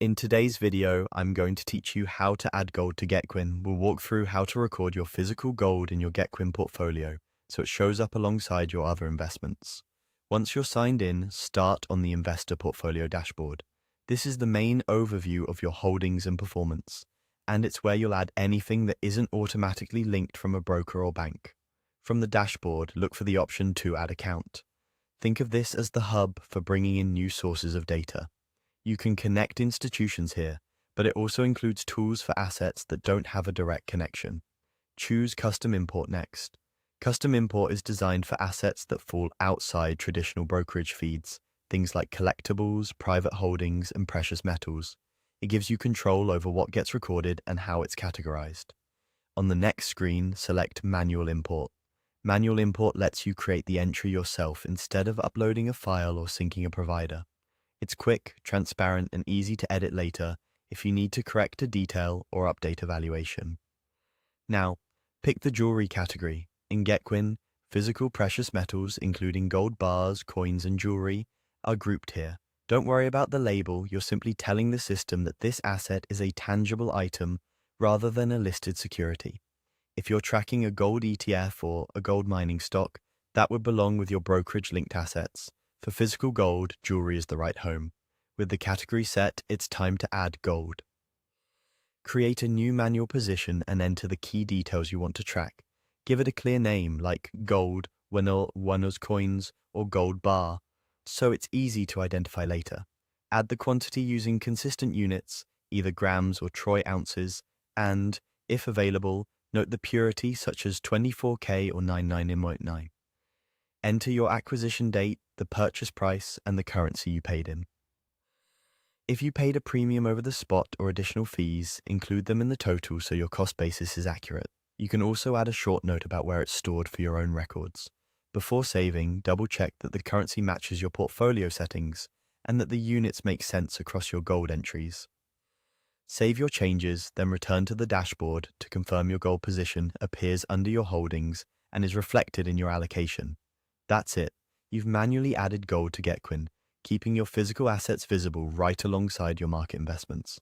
In today's video, I'm going to teach you how to add gold to Getquin. We'll walk through how to record your physical gold in your Getquin portfolio so it shows up alongside your other investments. Once you're signed in, start on the Investor Portfolio dashboard. This is the main overview of your holdings and performance, and it's where you'll add anything that isn't automatically linked from a broker or bank. From the dashboard, look for the option to Add Account. Think of this as the hub for bringing in new sources of data. You can connect institutions here, but it also includes tools for assets that don't have a direct connection. Choose Custom Import next. Custom Import is designed for assets that fall outside traditional brokerage feeds, things like collectibles, private holdings, and precious metals. It gives you control over what gets recorded and how it's categorized. On the next screen, select Manual Import. Manual Import lets you create the entry yourself instead of uploading a file or syncing a provider. It's quick, transparent, and easy to edit later if you need to correct a detail or update a valuation. Now, pick the jewelry category. In Getquin, physical precious metals, including gold bars, coins, and jewelry, are grouped here. Don't worry about the label, you're simply telling the system that this asset is a tangible item rather than a listed security. If you're tracking a gold ETF or a gold mining stock, that would belong with your brokerage-linked assets. For physical gold, jewelry is the right home. With the category set, it's time to add gold. Create a new manual position and enter the key details you want to track. Give it a clear name like gold, Wanos coins, or gold bar, so it's easy to identify later. Add the quantity using consistent units, either grams or troy ounces, and, if available, note the purity such as 24K or 99.9. Enter your acquisition date, the purchase price, and the currency you paid in. If you paid a premium over the spot or additional fees, include them in the total so your cost basis is accurate. You can also add a short note about where it's stored for your own records. Before saving, double-check that the currency matches your portfolio settings and that the units make sense across your gold entries. Save your changes, then return to the dashboard to confirm your gold position appears under your holdings and is reflected in your allocation. That's it. You've manually added gold to Getquin, keeping your physical assets visible right alongside your market investments.